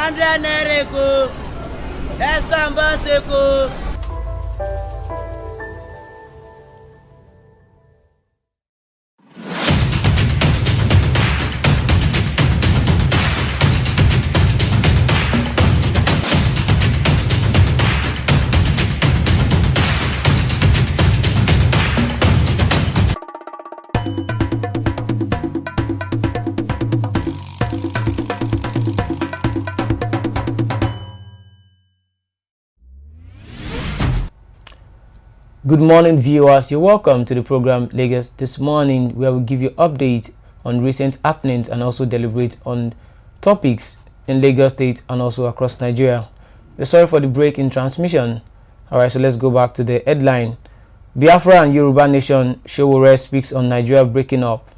100 naira ko. Esamba seko. Good morning, viewers. You're welcome to the program Lagos This Morning, where we give you updates on recent happenings and also deliberate on topics in Lagos State and also across Nigeria. We're sorry for the break in transmission. Alright, so let's go back to the headline. Biafra and Yoruba nation, Sowore speaks on Nigeria breaking up.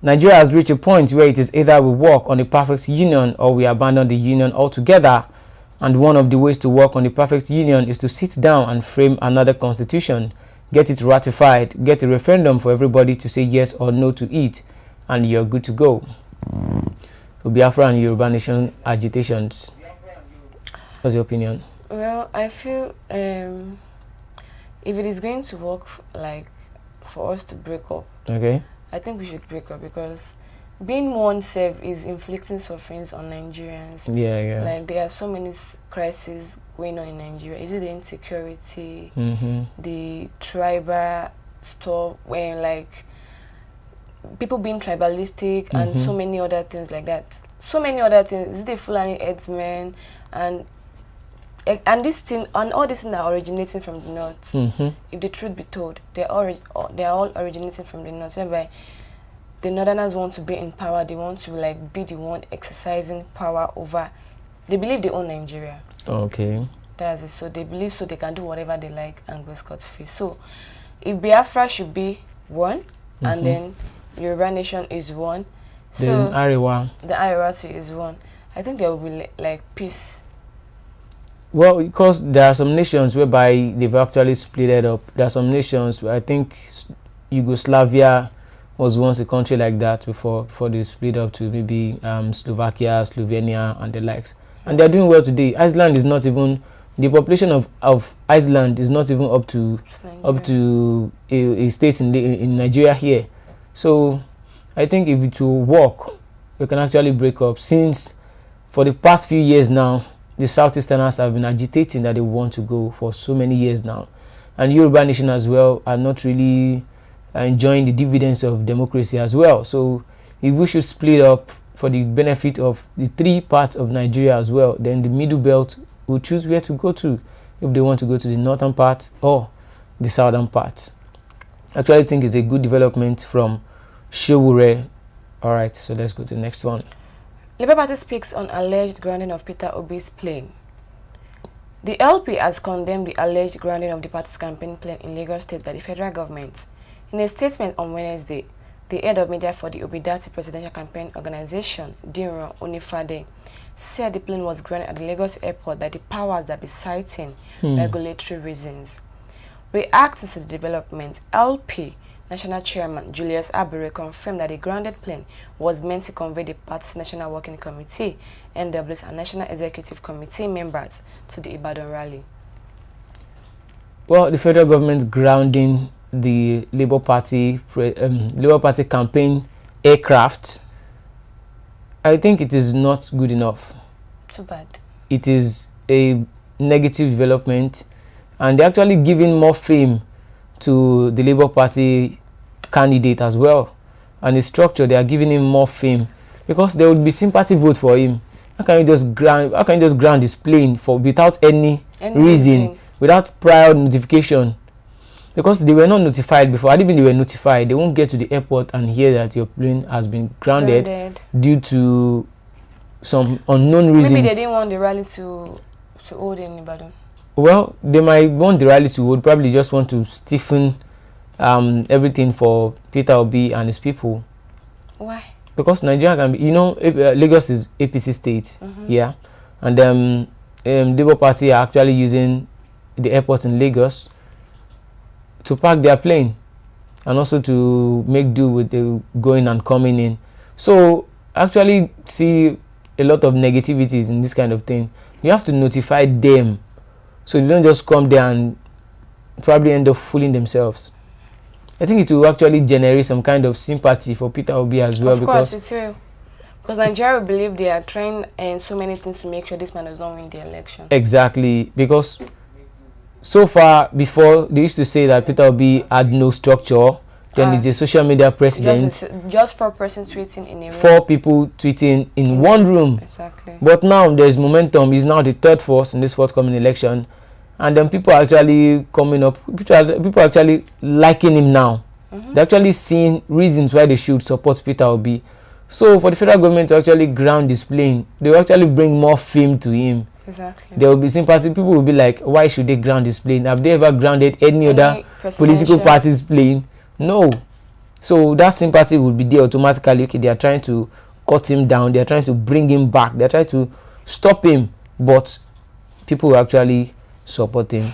Nigeria has reached a point where it is either we work on the perfect union or we abandon the union altogether. And one of the ways to work on the perfect union is to sit down and frame another constitution, get it ratified, get a referendum for everybody to say yes or no to it, and you're good to go. So Biafra and Yoruba nation agitations. What's your opinion? Well, I feel if it is going to work for us to break up, Okay. I think we should break up, because being oneself is inflicting sufferings on Nigerians. Yeah. Like, there are so many crises going on in Nigeria. Is it the insecurity, the tribal stuff, where like people being tribalistic, and so many other things like that. So many other things. Is it the Fulani headsmen and this thing, and all these things are originating from the north. If the truth be told, they are all originating from the north, whereby the northerners want to be in power. They want to be the one exercising power over. They believe they own Nigeria. Okay. That's it. So they believe they can do whatever they like and go scot-free. So if Biafra should be one, and then Yoruba nation is one, so then Arewa. the Arewa too is one, I think there will be peace. Well, because there are some nations whereby they've actually split it up. There are some nations where I think Yugoslavia was once a country like that before they split up to maybe Slovakia, Slovenia, and the likes. And they're doing well today. Iceland is not even, the population of Iceland is not even up to a state in Nigeria here. So I think if it will work, we can actually break up. Since for the past few years now, the Southeasterners have been agitating that they want to go for so many years now. And Yoruba nation as well are not really enjoying the dividends of democracy as well. So if we should split up for the benefit of the three parts of Nigeria as well, then the middle belt will choose where to go to, if they want to go to the northern part or the southern part. I actually think it's a good development from Sowore. Alright, so let's go to the next one. Labour Party speaks on alleged grounding of Peter Obi's plane. The LP has condemned the alleged grounding of the party's campaign plane in Lagos State by the federal government. In a statement on Wednesday, the head of media for the Obidati Presidential Campaign Organization, Dinro Onifade, said the plane was grounded at the Lagos airport by the powers that be citing regulatory reasons. Reacting to the development, LP National Chairman Julius Abure confirmed that the grounded plane was meant to convey the party's National Working Committee, NWS, and National Executive Committee members to the Ibadan rally. Well, the federal government grounding the Labour Party campaign aircraft, I think it is not good enough. Too bad. It is a negative development, and they're actually giving more fame to the Labour Party candidate as well. And the structure, they are giving him more fame because there would be sympathy vote for him. How can you just ground his plane for without any reason, without prior notification? Because they were not notified before. I didn't even they were notified. They won't get to the airport and hear that your plane has been grounded due to some unknown reasons. Maybe they didn't want the rally to hold in Ibadan. Well, they might want the rally to hold. Probably just want to stiffen everything for Peter Obi and his people. Why? Because Nigeria can be, Lagos is APC state, yeah, and Labour Party are actually using the airport in Lagos to park their plane and also to make do with the going and coming in. So actually see a lot of negativities in this kind of thing, you have to notify them, so they don't just come there and probably end up fooling themselves. I think it will actually generate some kind of sympathy for Peter Obi as well. Of course, it's real. Because Nigeria will believe they are trying and so many things to make sure this man does not win the election. Exactly, because so far before they used to say that Peter Obi had no structure. Then he's a social media president. Just 4 persons tweeting in a room. 4 people tweeting in one room. Exactly. But now there's momentum. He's now the 3rd force in this forthcoming election. And then people are actually coming up. People are actually liking him now. They're actually seeing reasons why they should support Peter Obi. So for the federal government to actually ground this plane, they will actually bring more fame to him. Exactly. There will be sympathy. People will be like, why should they ground this plane? Have they ever grounded any other political party's plane? No. So that sympathy will be there automatically. Okay, they are trying to cut him down. They are trying to bring him back. They are trying to stop him. But people will actually support him.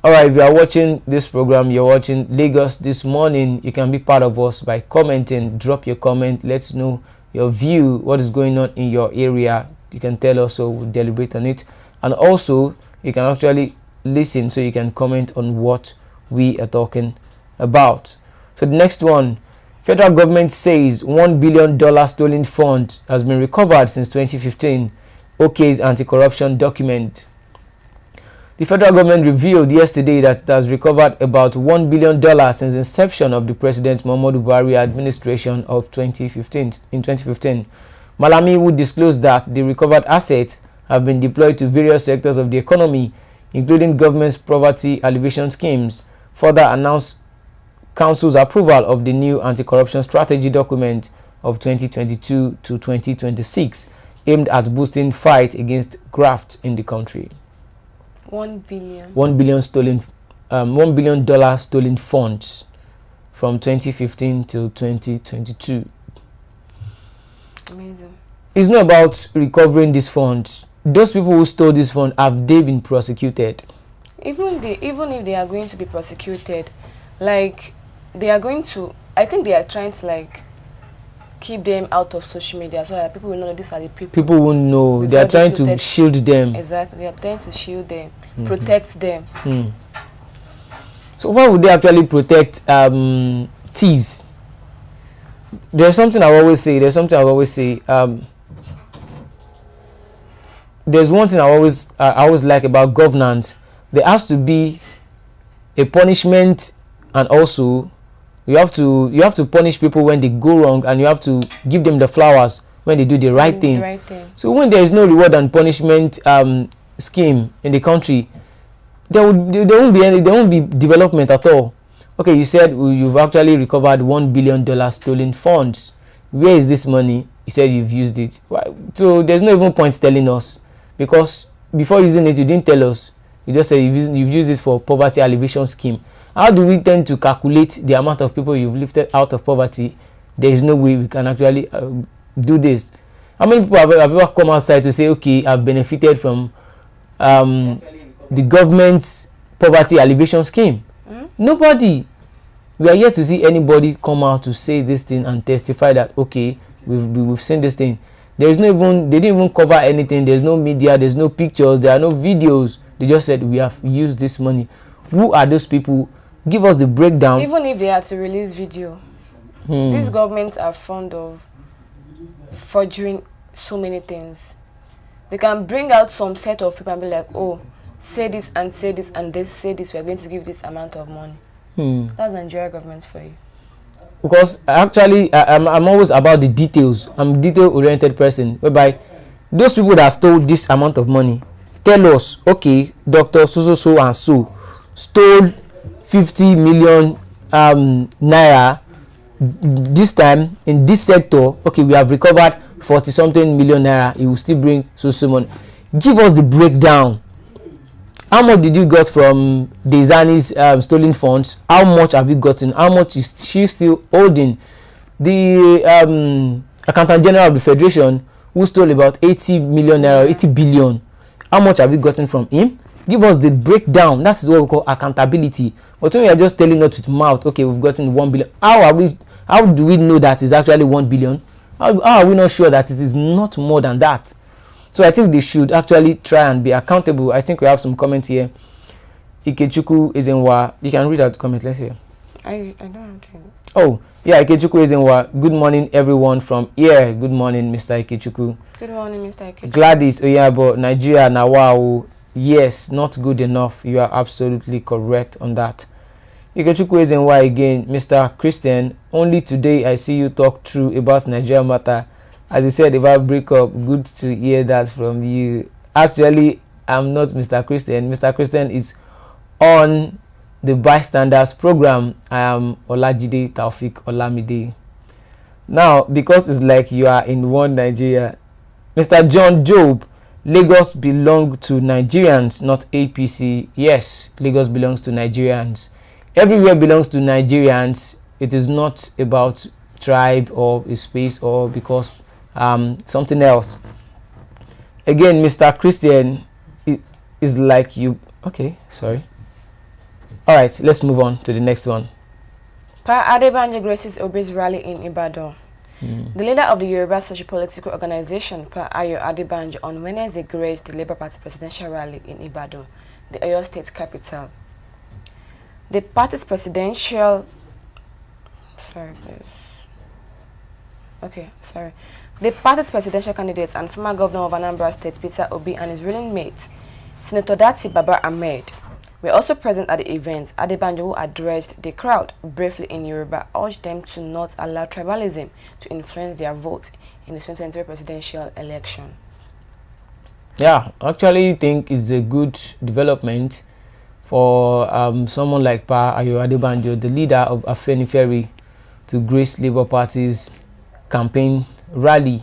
Alright, if you are watching this program, you're watching Lagos This Morning, you can be part of us by commenting. Drop your comment. Let's know your view, what is going on in your area. You can tell us, so we'll deliberate on it. And also, you can actually listen, so you can comment on what we are talking about. So the next one, federal government says $1 billion stolen fund has been recovered since 2015. OK's anti-corruption document. The federal government revealed yesterday that it has recovered about $1 billion since inception of the President Muhammadu Buhari administration of 2015. In 2015, Malami would disclose that the recovered assets have been deployed to various sectors of the economy, including government's poverty alleviation schemes. Further announced Council's approval of the new anti-corruption strategy document of 2022 to 2026, aimed at boosting fight against graft in the country. $1 billion stolen, $1 billion stolen funds from 2015 to 2022. Amazing. It's not about recovering these funds. Those people who stole this fund, have they been prosecuted? Even if they are going to be prosecuted, like they are going to, I think they are trying to like keep them out of social media so that people will know these are the people. People won't know. They are trying to shield them. Exactly. They are trying to shield them, protect them. So why would they actually protect thieves? There's something I always say. There's one thing I always like about governance. There has to be a punishment, and also you have to punish people when they go wrong, and you have to give them the flowers when they do the right thing. So when there is no reward and punishment scheme in the country, there won't be development at all. Okay, you said you've actually recovered $1 billion stolen funds. Where is this money? You said you've used it. So there's no even point telling us, because before using it you didn't tell us. You just said you've used it for poverty alleviation scheme. How do we tend to calculate the amount of people you've lifted out of poverty? There is no way we can actually do this. How many people have ever come outside to say, okay, I've benefited from the government's poverty alleviation scheme? Nobody. We are yet to see anybody come out to say this thing and testify that, okay, we've seen this thing. They didn't even cover anything. There's no media, there's no pictures, there are no videos. They just said we have used this money. Who are those people? Give us the breakdown. Even if they had to release video, these governments are fond of forging so many things. They can bring out some set of people and be like, oh, say this and say this and they say this, we're going to give this amount of money. That's Nigerian government for you. Because actually I'm always about the details. I'm a detail-oriented person, whereby those people that stole this amount of money tell us, okay, Dr. So and so stole 50 million naira this time in this sector. Okay, we have recovered 40-something million naira. It will still bring so money. Give us the breakdown. How much did you got from Dezani's stolen funds? How much have you gotten? How much is she still holding? The Accountant General of the Federation, who stole about 80 million naira, 80 billion. How much have you gotten from him? Give us the breakdown. That is what we call accountability. But when we are just telling us with mouth, okay, we've gotten 1 billion. How do we know that is actually 1 billion? How are we not sure that it is not more than that? So I think they should actually try and be accountable. I think we have some comments here. Ikechukwu Ezenwa, you can read out the comment. Let's hear. I don't have to. Oh, yeah, Ikechukwu Ezenwa. Good morning, everyone from here. Good morning, Mr. Ikechukwu. Good morning, Mr. Ikechukwu. Gladys Oyabo, Nigeria, now yes, not good enough. You are absolutely correct on that. Ikechukwu Ezenwa again, Mr. Christian. Only today I see you talk true about Nigeria matter. As you said about breakup, good to hear that from you. Actually, I'm not Mr. Christian. Mr. Christian is on the bystanders program. I am Olajide Taufik Olamide. Now, because it's like you are in one Nigeria, Mr. John Job, Lagos belong to Nigerians, not APC. Yes, Lagos belongs to Nigerians. Everywhere belongs to Nigerians. It is not about tribe or a space or because something else. Again, Mr. Christian, it is like you. Okay, sorry. All right, let's move on to the next one. Pa Adebanjo graces Obi's rally in Ibadan. The leader of the Yoruba socio-political organization, Pa Ayo Adebanjo, on Wednesday graced the Labour Party presidential rally in Ibadan, the Oyo State capital. The party's presidential... The party's presidential candidates and former governor of Anambra State, Peter Obi, and his ruling mate, Senator Dati Baba Ahmed, were also present at the event. Adebanjo, who addressed the crowd briefly in Yoruba, urged them to not allow tribalism to influence their vote in the 2023 presidential election. Yeah, I actually think it's a good development for someone like Pa Ayo Adebanjo, the leader of Afenifere, to grace Labour Party's campaign rally.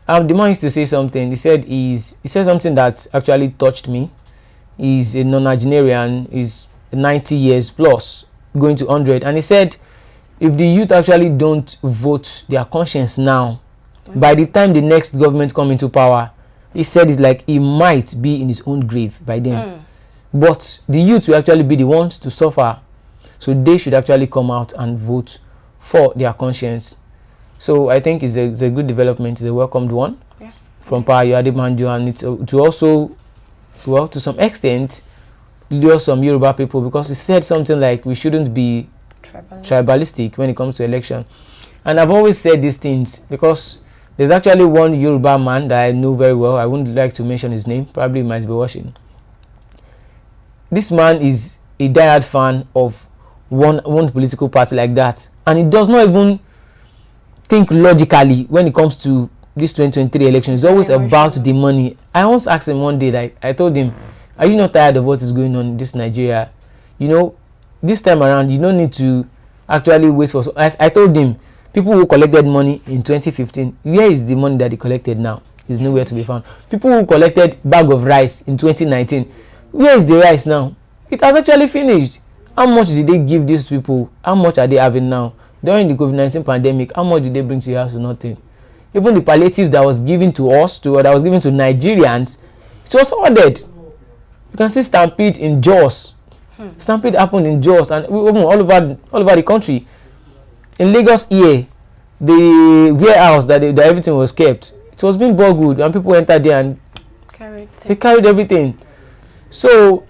The man used to say something. He said something that actually touched me. He's a non-Nigerian, he's 90 years plus, going to 100, and he said if the youth actually don't vote their conscience now, by the time the next government come into power, he said it's like he might be in his own grave by then. But the youth will actually be the ones to suffer, so they should actually come out and vote for their conscience. So I think it's a good development, it's a welcomed one from Pa Ayo Adebanjo, and it's to also, well, to some extent, lure some Yoruba people, because he said something like we shouldn't be tribalistic when it comes to election. And I've always said these things because there's actually one Yoruba man that I know very well. I wouldn't like to mention his name, probably he might be watching. This man is a diehard fan of one political party like that, and he does not even think logically when it comes to this 2023 election. It's always about the money. I once asked him one day, like, I told him, are you not tired of what is going on in this Nigeria? You know, this time around, you don't need to actually wait for... I told him, people who collected money in 2015, where is the money that they collected now? It's nowhere to be found. People who collected bag of rice in 2019, where is the rice now? It has actually finished. How much did they give these people? How much are they having now? During the COVID-19 pandemic, how much did they bring to your house? Nothing. Even the palliatives that was given to us, that was given to Nigerians, it was ordered. You can see stampede in Jos. Stampede happened in Jos and all over the country. In Lagos here, the warehouse that everything was kept, it was being burgled and people entered there and they carried everything. So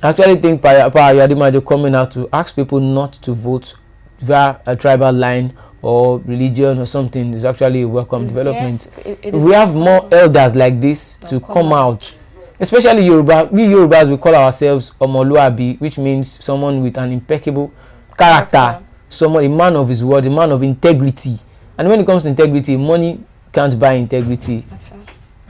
I actually think Pa Ayo Adebanjo coming out to ask people not to vote via a tribal line or religion or something is actually a welcome development. We have more elders like this to come out, especially Yoruba. We Yorubas, we call ourselves Omoluabi, which means someone with an impeccable character, someone, a man of his word, a man of integrity. And when it comes to integrity, money can't buy integrity.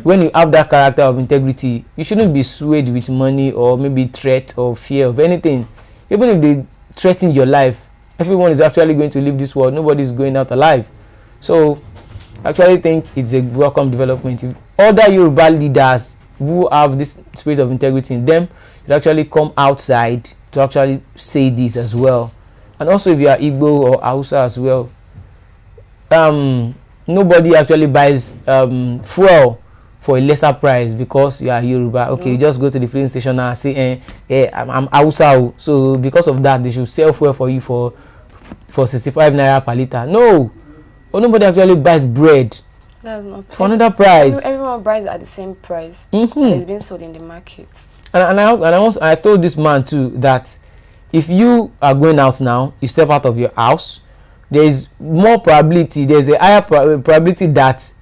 When you have that character of integrity, you shouldn't be swayed with money or maybe threat or fear of anything. Even if they threaten your life, everyone is actually going to leave this world. Nobody is going out alive. So I actually think it's a welcome development. If other Yoruba leaders who have this spirit of integrity in them should actually come outside to actually say this as well. And also if you are Igbo or Hausa as well, nobody actually buys fuel for a lesser price because you are Yoruba. Okay, you just go to the filling station and say, I'm Hausa, so because of that, they should sell fuel for you for 65 naira per liter. No, or nobody actually buys bread. That's not For another price. Everyone buys at the same price. Mm-hmm. And it's being sold in the market. And I told this man too that if you are going out now, you step out of your house, there is more probability, there's a higher probability that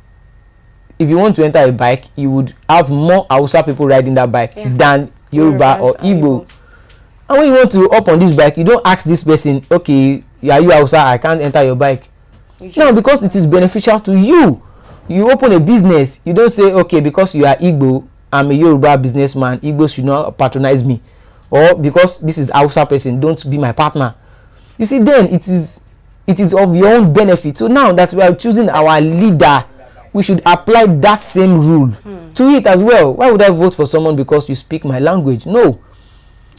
if you want to enter a bike, you would have more Hausa people riding that bike than Yoruba or Igbo. And when you want to up on this bike, you don't ask this person, okay, are you Hausa? I can't enter your bike. No, because it is beneficial to you. You open a business, you don't say, okay, because you are Igbo, I'm a Yoruba businessman, Igbo should not patronize me. Or because this is Hausa person, don't be my partner. You see, then it is of your own benefit. So now that we are choosing our leader, we should apply that same rule to it as well. Why would I vote for someone because you speak my language? No.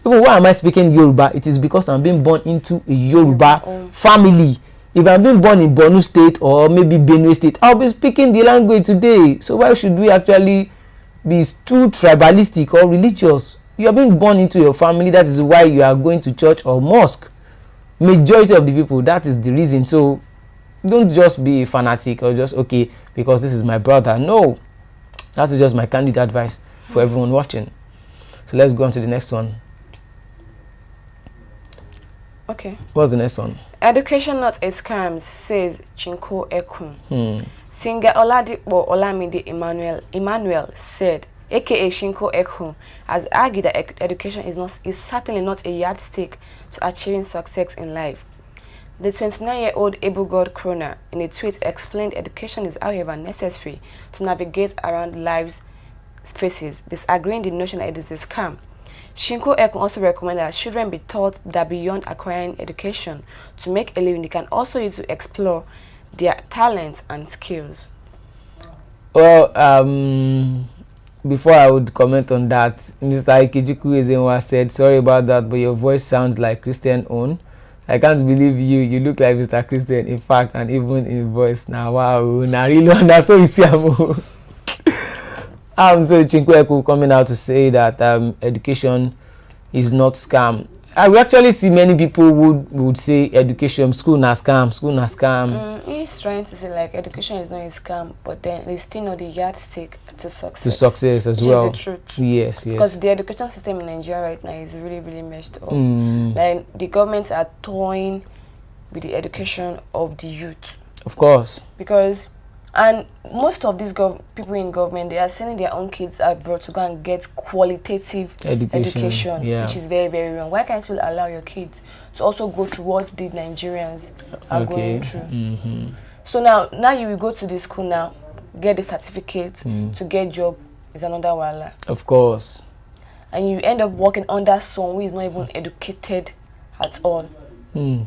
Even why am I speaking Yoruba? It is because I'm being born into a Yoruba family. If I'm being born in Borno State or maybe Benue State, I'll be speaking the language today. So why should we actually be too tribalistic or religious? You are being born into your family. That is why you are going to church or mosque. Majority of the people, that is the reason. So don't just be a fanatic or just, okay, because this is my brother. No, that is just my candid advice for everyone watching. So let's go on to the next one. Okay. What's the next one? Education not a scam, says Chinko Ekun. Singer Oladipo Olamide Emmanuel said, aka Shinko Ekun, has argued that education is certainly not a yardstick to achieving success in life. The 29-year-old able-god crooner in a tweet explained education is however necessary to navigate around life's phases, disagreeing the notion that it is a scam. Shinko Ekun also recommended that children be taught that beyond acquiring education to make a living, they can also use to explore their talents and skills. Well, before I would comment on that, Mr. Ikejuku Ezenwa said, sorry about that, but your voice sounds like Christian own. I can't believe you. You look like Mr. Christian, in fact, and even in voice. Now, wow, now really, that's so easy. So Chinko coming out to say that education is not scam. We actually see many people would say education, school na scam. He's trying to say like education is not a scam, but then it's still not the yardstick to success. To success as well. Is the truth. Yes. Because the education system in Nigeria right now is really, really messed up. Like the governments are toying with the education of the youth. Of course. Because and most of these people in government, they are sending their own kids abroad to go and get qualitative education which is very, very wrong. Why can't you allow your kids to also go through what the Nigerians are going through? So now you will go to the school now, get the certificate to get job is another wala. Of course. And you end up working under someone who is not even educated at all. Do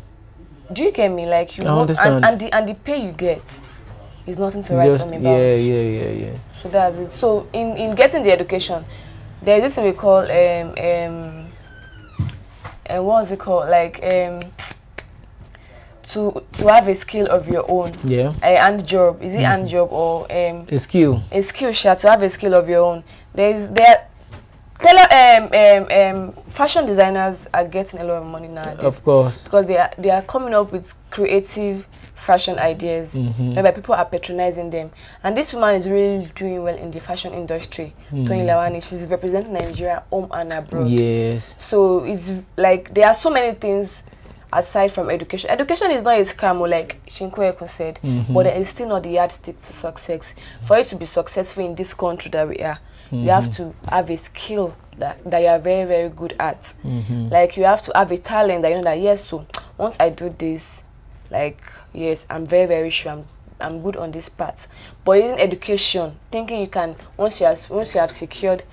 you get me? Like you work and the pay you get is nothing to write home about. Yeah. So that's it. So in getting the education, there is this thing we call what is it called? Like to have a skill of your own. Yeah. A hand job. Is it hand job or a skill? A skill share to have a skill of your own. Fashion designers are getting a lot of money nowadays. Of course. Because they are coming up with creative fashion ideas whereby people are patronizing them, and this woman is really doing well in the fashion industry. Tony Lawani, she's representing Nigeria home and abroad. Yes. So it's like there are so many things aside from education. Education is not a scam, like Shinko Ekun said, but it is still not the yardstick to success. For you to be successful in this country that we are, you have to have a skill that you are very, very good at. Like you have to have a talent that you know that yes, so once I do this, like yes, I'm very, very sure I'm good on this part. But using education, thinking you can once you have secured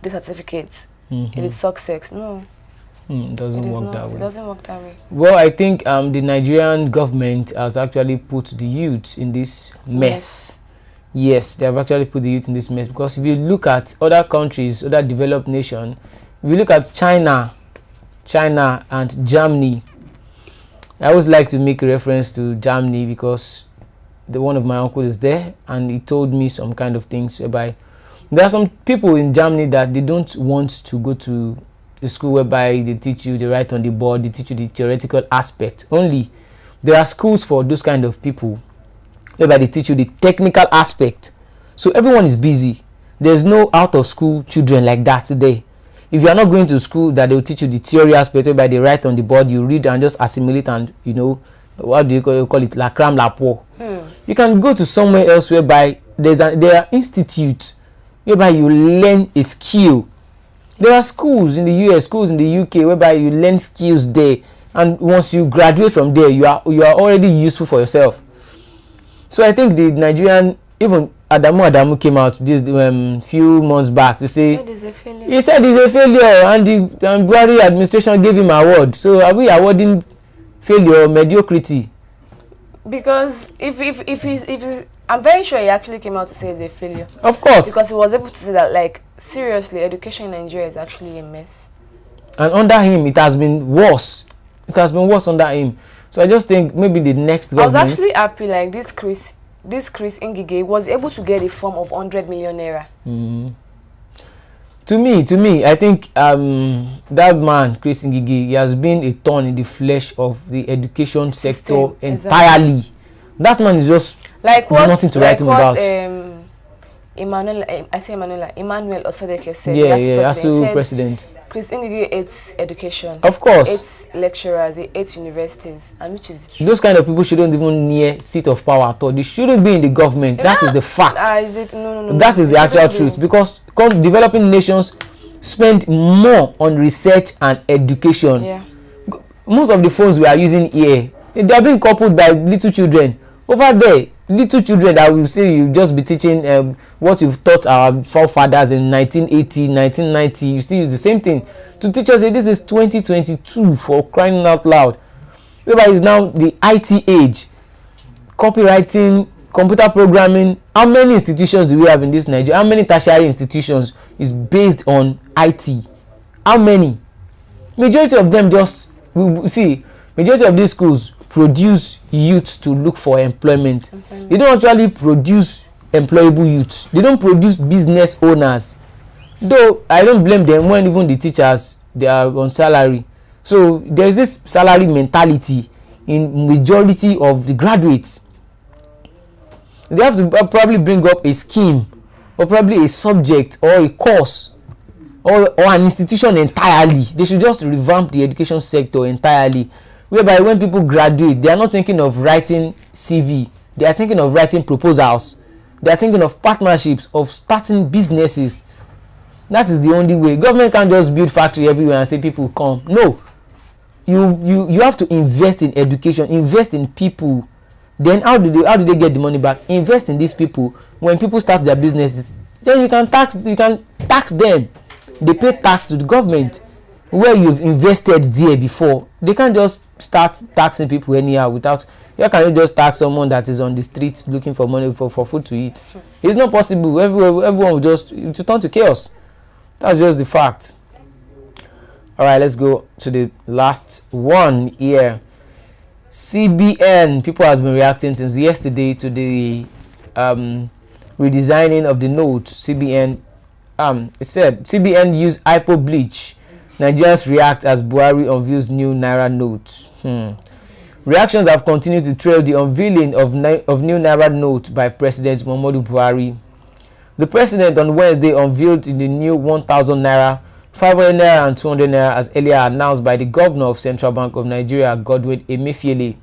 the certificate, it is success. No. It doesn't work that way. It doesn't work that way. Well, I think the Nigerian government has actually put the youth in this mess. Yes, they have actually put the youth in this mess, because if you look at other countries, other developed nations, if you look at China and Germany, I always like to make a reference to Germany because one of my uncles is there, and he told me some kind of things whereby there are some people in Germany that they don't want to go to the school whereby they teach you, they write on the board, they teach you the theoretical aspect only. There are schools for those kind of people. whereby they teach you the technical aspect. So everyone is busy. There's no out of school children like that today. If you are not going to school that they will teach you the theory aspect, whereby they write on the board, you read and just assimilate, and you know, what do you call it, la cram la po. You can go to somewhere else whereby there are institutes whereby you learn a skill. There are schools in the US, schools in the UK whereby you learn skills there, and once you graduate from there, you are already useful for yourself. So I think the Nigerian, even Adamu came out this few months back to say he said he's a failure, and the Buhari administration gave him an award. So are we awarding failure or mediocrity? Because if he's I'm very sure he actually came out to say it's a failure. Of course. Because he was able to say that, like, seriously, education in Nigeria is actually a mess. And under him, it has been worse. It has been worse under him. So I just think maybe the next government... I was actually happy, like, this Chris Ngige was able to get a form of 100 million naira. To me, I think that man, Chris Ngige, he has been a thorn in the flesh of the education sector entirely. Exactly. That man is just nothing to write him about. Emmanuel Osodeke said, president. Chris Ngige hates education. Of course. Hates lecturers, he hates universities, and which is the truth. Those kind of people shouldn't even near seat of power at all. They shouldn't be in the government. That is the fact. That is the actual truth. Because developing nations spend more on research and education. Yeah. Most of the phones we are using here, they are being coupled by little children. Over there, little children that will say you just be teaching what you've taught our forefathers in 1980, 1990. You still use the same thing to teach us that this is 2022, for crying out loud. Whereby is now the IT age, copywriting, computer programming. How many institutions do we have in this Nigeria? How many tertiary institutions is based on IT? How many? Majority of them majority of these schools produce youth to look for employment. They don't actually produce employable youth. They don't produce business owners. Though I don't blame them when even the teachers, they are on salary. So there's this salary mentality in majority of the graduates. They have to probably bring up a scheme, or probably a subject, or a course, or an institution entirely. They should just revamp the education sector entirely, whereby when people graduate, they are not thinking of writing CV. They are thinking of writing proposals. They are thinking of partnerships, of starting businesses. That is the only way. Government can't just build factory everywhere and say people come. No. You have to invest in education, invest in people. Then how do they get the money back? Invest in these people. When people start their businesses, then you can tax them. They pay tax to the government where you've invested there before. They can't just start taxing people anyhow without. How can you just tax someone that is on the street looking for money for food to eat? It's not possible. Everyone will just turn to chaos. That's just the fact. All right, let's go to the last one here. CBN. People has been reacting since yesterday to the redesigning of the note. CBN. It said CBN use hypo bleach. Nigerians react as Buhari unveils new Naira note. Reactions have continued to trail the unveiling of new Naira note by President Muhammadu Buhari. The president on Wednesday unveiled the new 1,000 Naira, 500 Naira and 200 Naira as earlier announced by the Governor of Central Bank of Nigeria, Godwin Emefiele.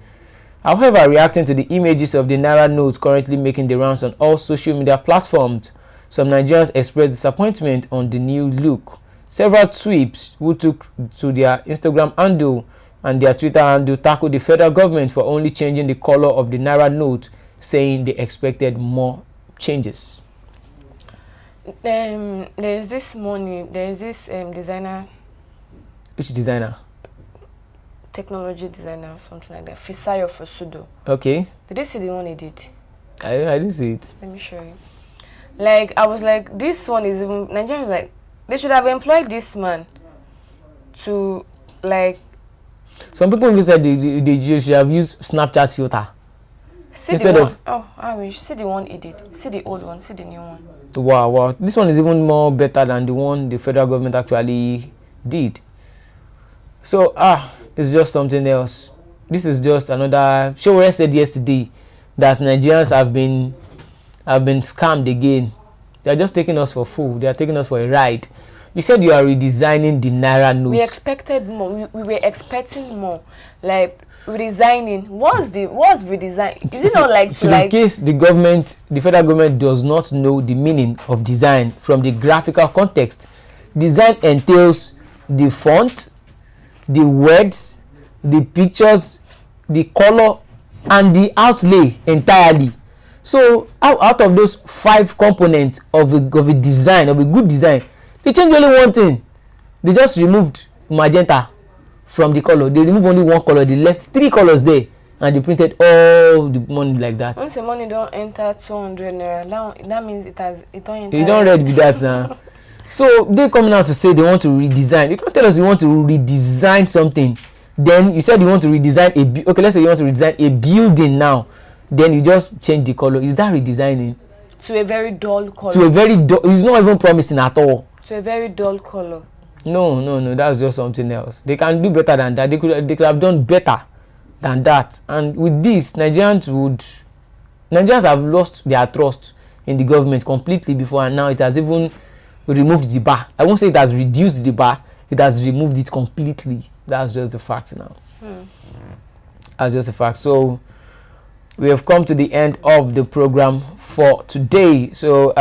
However, reacting to the images of the Naira note currently making the rounds on all social media platforms, some Nigerians expressed disappointment on the new look. Several tweets who took to their Instagram handle and their Twitter handle tackled the federal government for only changing the color of the Naira note, saying they expected more changes. There's this designer. Which designer? Technology designer or something like that. Fisayo Fosudo. Okay. Did you see the one he did? I didn't see it. Let me show you. Like, I was like, this one is even... Nigerians like, they should have employed this man to, like... Some people even said they should have used Snapchat filter. See instead the one, of... Oh, I wish. See the one he did. See the old one. See the new one. Wow. This one is even more better than the one the federal government actually did. So, it's just something else. This is just another... Sowore said yesterday that Nigerians have been scammed again. They are just taking us for fool. They are taking us for a ride. You said you are redesigning the naira note. We expected more. We were expecting more. Like redesigning. What's redesign? Is it not like so in case the federal government does not know the meaning of design from the graphical context, design entails the font, the words, the pictures, the color, and the outlay entirely. So out of those 5 components of a design, of a good design, they changed only one thing. They just removed magenta from the color. They removed only one color. They left 3 colors there, and they printed all the money like that. Once the money don't enter 200 naira, that means it don't enter. You don't read with that now. So they coming out to say they want to redesign. You can't tell us you want to redesign something. Then you said you want to redesign okay, let's say you want to redesign a building now. Then you just change the color. Is that redesigning? To a very dull color. To a very dull. It's not even promising at all. To a very dull color. No. That's just something else. They can do better than that. They could have done better than that. And with this, Nigerians have lost their trust in the government completely before, and now it has even removed the bar. I won't say it has reduced the bar. It has removed it completely. That's just the fact now. That's just the fact. So we have come to the end of the program for today. So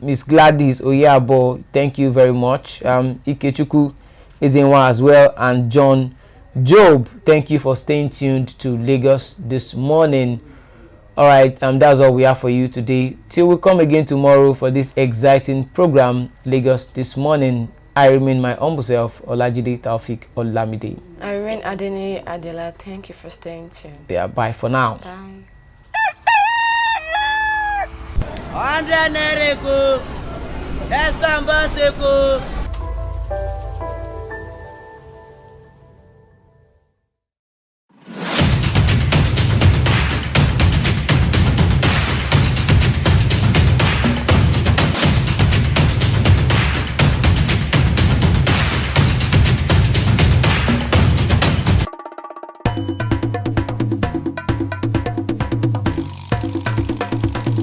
Miss Gladys Oyabo, thank you very much. Ikechukwu Ezenwa as well, and John Job, thank you for staying tuned to Lagos this morning. All right, that's all we have for you today. Till we come again tomorrow for this exciting program, Lagos This Morning. I remain my humble self, Olajide Taufik Olamide. I remain Adene Adela. Thank you for staying tuned. Yeah, bye for now. Bye. 100 naira eko, 10 bus eko.